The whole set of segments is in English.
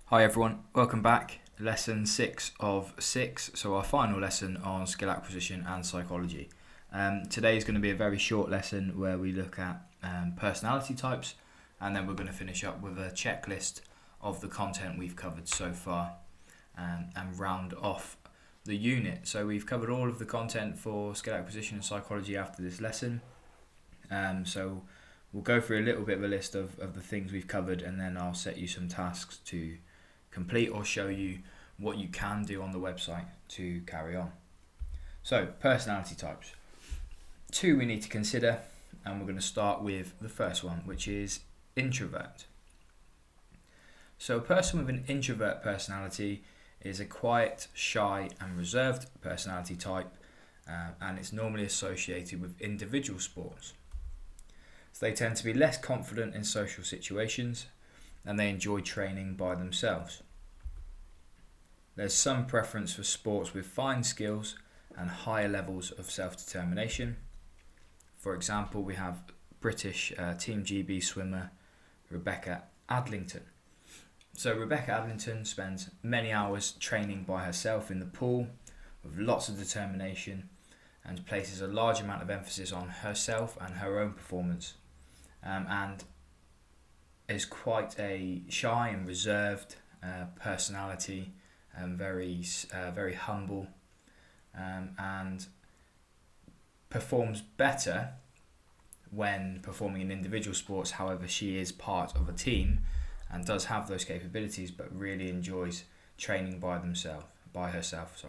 Hi everyone, welcome back. Lesson 6 of 6, so our final lesson on skill acquisition and psychology. Today is going to be a very short lesson where we look at personality types, and then we're going to finish up with a checklist of the content we've covered so far and round off the unit. So we've covered all of the content for skill acquisition and psychology after this lesson. So we'll go through a little bit of a list of the things we've covered, and then I'll set you some tasks to complete or show you what you can do on the website to carry on. So, personality types. 2 we need to consider, and we're going to start with the first one, which is introvert. So a person with an introvert personality is a quiet, shy and reserved personality type, and it's normally associated with individual sports. So they tend to be less confident in social situations, and they enjoy training by themselves. There's some preference for sports with fine skills and higher levels of self-determination. For example, we have British Team GB swimmer Rebecca Adlington. So Rebecca Adlington spends many hours training by herself in the pool with lots of determination, and places a large amount of emphasis on herself and her own performance, and is quite a shy and reserved personality, very humble, and performs better when performing in individual sports. However, she is part of a team and does have those capabilities, but really enjoys training by herself.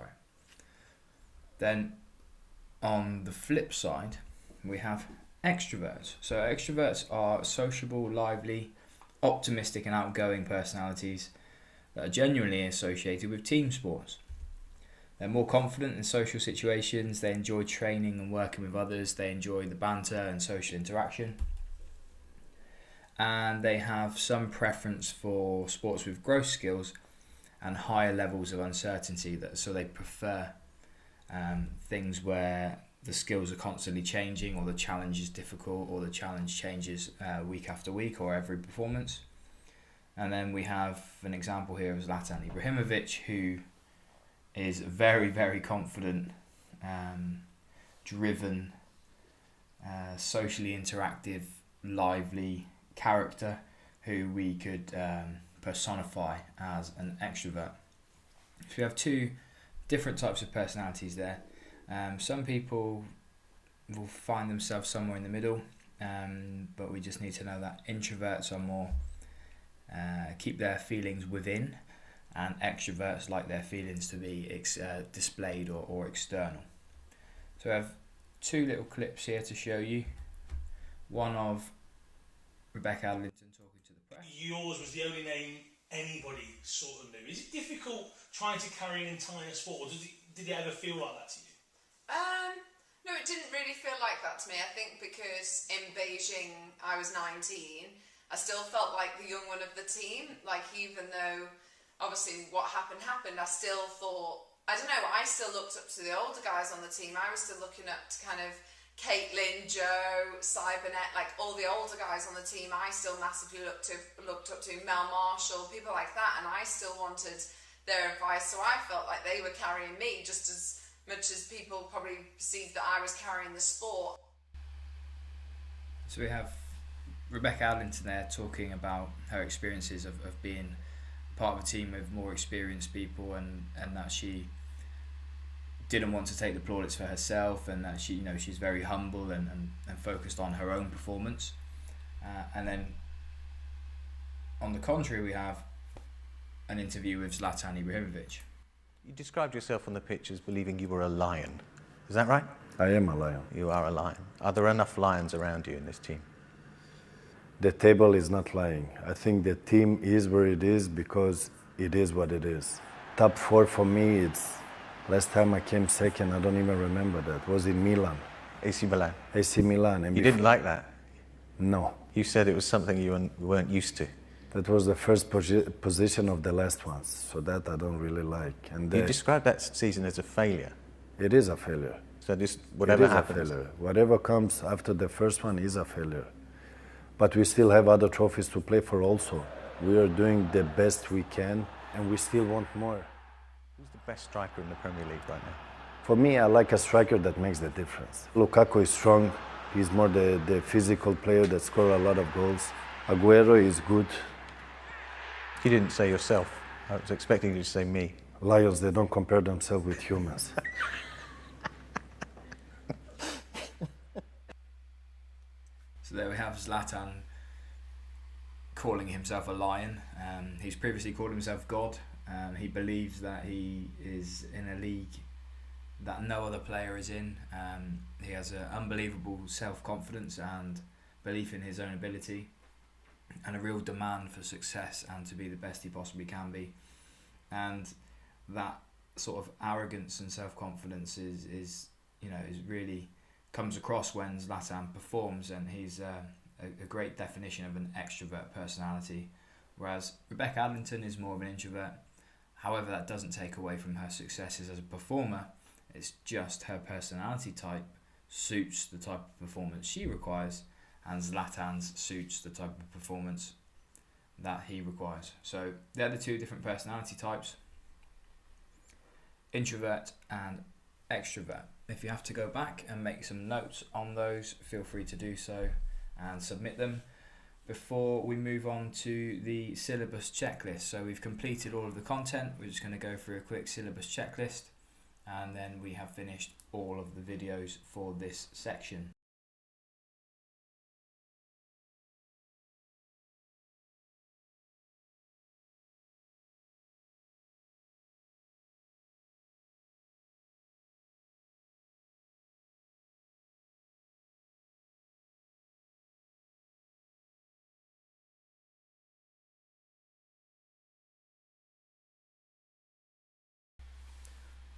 Then on the flip side, we have extroverts. So extroverts are sociable, lively, optimistic and outgoing personalities that are genuinely associated with team sports. They're more confident in social situations, they enjoy training and working with others, they enjoy the banter and social interaction, and they have some preference for sports with growth skills and higher levels of uncertainty. So they prefer things where the skills are constantly changing, or the challenge is difficult, or the challenge changes week after week or every performance. And then we have an example here of Zlatan Ibrahimovic, who is very, very confident, driven, socially interactive, lively character who we could personify as an extrovert. So we have 2 different types of personalities there. Some people will find themselves somewhere in the middle, but we just need to know that introverts are more keep their feelings within, and extroverts like their feelings to be displayed or external. So I have 2 little clips here to show you. One of Rebecca Adlington talking to the press. Yours was the only name anybody sort of knew. Is it difficult trying to carry an entire sport, or did it ever feel like that to you? No, it didn't really feel like that to me. I think because in Beijing I was 19, I still felt like the young one of the team. Like, even though obviously what happened, I still thought, I don't know, I still looked up to the older guys on the team. I was still looking up to kind of Caitlin, Joe, Cybernet, like all the older guys on the team. I still massively looked up to Mel Marshall, people like that, and I still wanted their advice. So I felt like they were carrying me just as much as people probably perceived that I was carrying the sport. So we have Rebecca Adlington there talking about her experiences of being part of a team with more experienced people, and that she didn't want to take the plaudits for herself, and that she's very humble and focused on her own performance. And then on the contrary, we have an interview with Zlatan Ibrahimovic. You described yourself on the pitch as believing you were a lion. Is that right? I am a lion. You are a lion. Are there enough lions around you in this team? The table is not lying. I think the team is where it is because it is what it is. Top 4 for me, it's last time I came second, I don't even remember that. Was in Milan. AC Milan. AC Milan. And you didn't like that? No. You said it was something you weren't used to. That was the first position of the last ones, so that I don't really like. And you described that season as a failure. It is a failure. So just whatever happens. Whatever comes after the first one is a failure. But we still have other trophies to play for also. We are doing the best we can, and we still want more. Who's the best striker in the Premier League right now? For me, I like a striker that makes the difference. Lukaku is strong. He's more the physical player that scores a lot of goals. Aguero is good. You didn't say yourself. I was expecting you to say me. Lions, they don't compare themselves with humans. So there we have Zlatan calling himself a lion. He's previously called himself God. He believes that he is in a league that no other player is in. He has an unbelievable self-confidence and belief in his own ability, and a real demand for success and to be the best he possibly can be. And that sort of arrogance and self-confidence is really comes across when Zlatan performs, and he's a great definition of an extrovert personality, whereas Rebecca Adlington is more of an introvert. However, that doesn't take away from her successes as a performer. It's just her personality type suits the type of performance she requires, and Zlatan's suits the type of performance that he requires. So they're the two different personality types, introvert and extrovert. If you have to go back and make some notes on those, feel free to do so and submit them. Before we move on to the syllabus checklist, so we've completed all of the content. We're just going to go through a quick syllabus checklist, and then we have finished all of the videos for this section.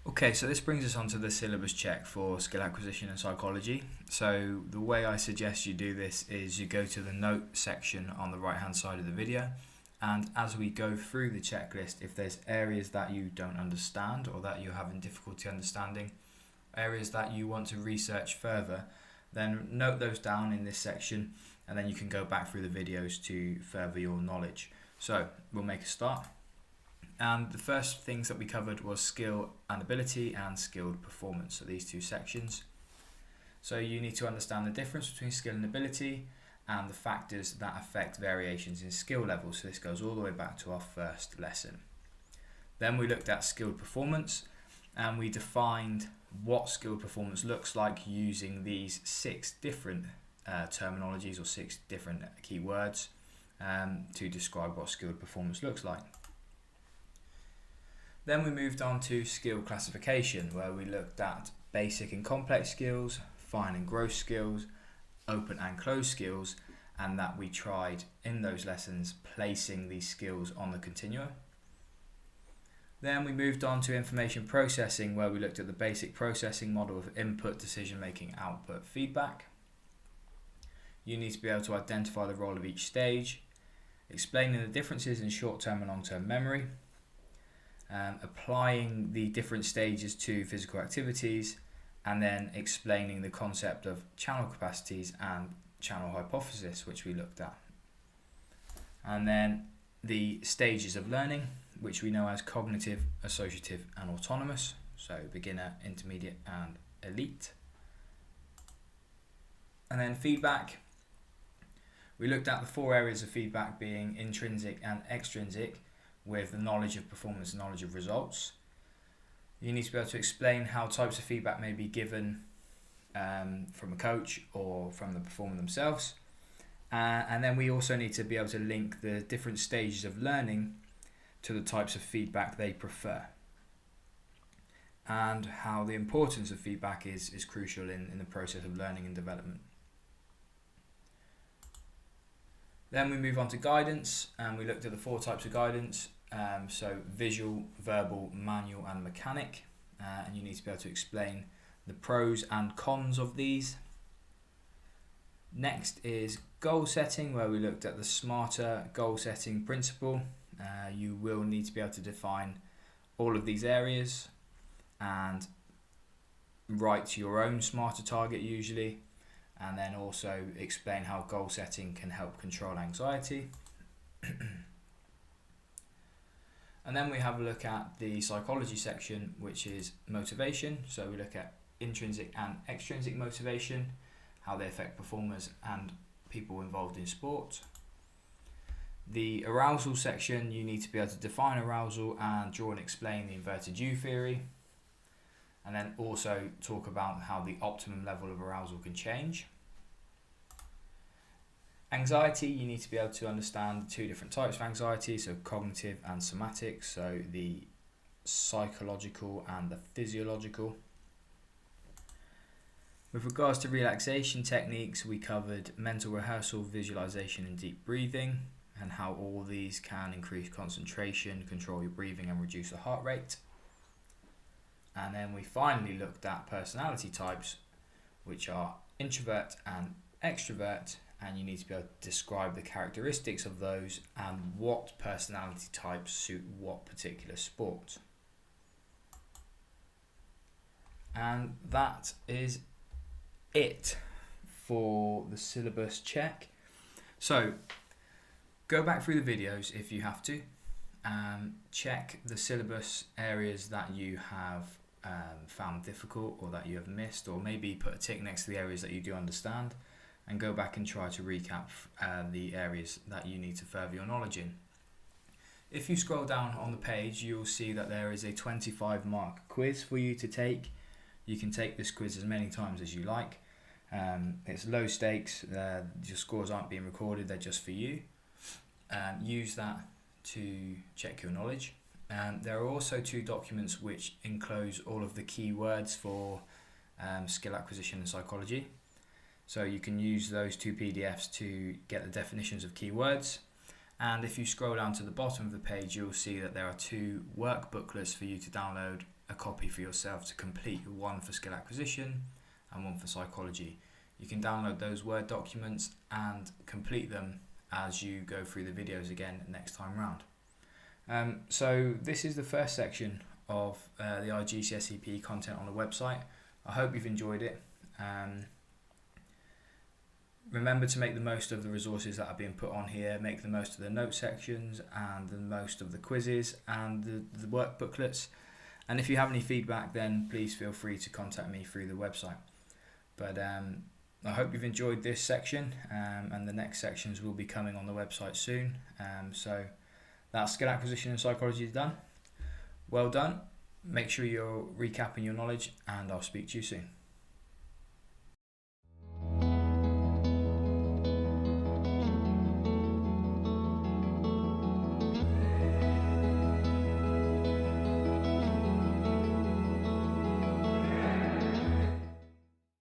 Okay, so this brings us on to the syllabus check for skill acquisition and psychology. So the way I suggest you do this is you go to the note section on the right hand side of the video, and as we go through the checklist, if there's areas that you don't understand or that you're having difficulty understanding, areas that you want to research further, then note those down in this section, and then you can go back through the videos to further your knowledge. So we'll make a start. And the first things that we covered was skill and ability and skilled performance, so these two sections. So you need to understand the difference between skill and ability and the factors that affect variations in skill levels. So this goes all the way back to our first lesson. Then we looked at skilled performance, and we defined what skilled performance looks like using these 6 different terminologies or 6 different keywords to describe what skilled performance looks like. Then we moved on to skill classification, where we looked at basic and complex skills, fine and gross skills, open and closed skills, and that we tried in those lessons placing these skills on the continuum. Then we moved on to information processing, where we looked at the basic processing model of input, decision making, output, feedback. You need to be able to identify the role of each stage, explaining the differences in short-term and long-term memory, applying the different stages to physical activities, and then explaining the concept of channel capacities and channel hypothesis, which we looked at. And then the stages of learning, which we know as cognitive, associative and autonomous, so beginner, intermediate and elite. And then feedback, we looked at the 4 areas of feedback being intrinsic and extrinsic, with the knowledge of performance and knowledge of results. You need to be able to explain how types of feedback may be given from a coach or from the performer themselves. And then we also need to be able to link the different stages of learning to the types of feedback they prefer, and how the importance of feedback is crucial in the process of learning and development. Then we move on to guidance, and we looked at the 4 types of guidance, so visual, verbal, manual and mechanic, and you need to be able to explain the pros and cons of these. Next is goal setting, where we looked at the SMARTER goal setting principle. You will need to be able to define all of these areas and write your own SMARTER target usually, and then also explain how goal setting can help control anxiety. And then we have a look at the psychology section, which is motivation. So we look at intrinsic and extrinsic motivation, how they affect performers and people involved in sport. The arousal section, you need to be able to define arousal and draw and explain the inverted U theory. And then also talk about how the optimum level of arousal can change. Anxiety, you need to be able to understand the two different types of anxiety, so cognitive and somatic, so the psychological and the physiological. With regards to relaxation techniques, we covered mental rehearsal, visualization and deep breathing, and how all these can increase concentration, control your breathing and reduce the heart rate. And then we finally looked at personality types, which are introvert and extrovert, and you need to be able to describe the characteristics of those and what personality types suit what particular sport. And that is it for the syllabus check. So go back through the videos if you have to, check the syllabus areas that you have found difficult or that you have missed, or maybe put a tick next to the areas that you do understand, and go back and try to recap the areas that you need to further your knowledge in. If you scroll down on the page, you'll see that there is a 25-mark quiz for you to take. You can take this quiz as many times as you like. It's low stakes, your scores aren't being recorded, they're just for you. Use that to check your knowledge. There are also 2 documents which enclose all of the key words for skill acquisition and psychology. So you can use those 2 PDFs to get the definitions of keywords. And if you scroll down to the bottom of the page, you'll see that there are 2 work booklets for you to download a copy for yourself to complete, one for skill acquisition and one for psychology. You can download those Word documents and complete them as you go through the videos again next time round. So this is the first section of the IGCSE PE content on the website. I hope you've enjoyed it. Remember to make the most of the resources that are being put on here, make the most of the note sections and the most of the quizzes and the work booklets. And if you have any feedback, then please feel free to contact me through the website. But I hope you've enjoyed this section, and the next sections will be coming on the website soon. So that skill acquisition and psychology is done. Well done. Make sure you're recapping your knowledge, and I'll speak to you soon.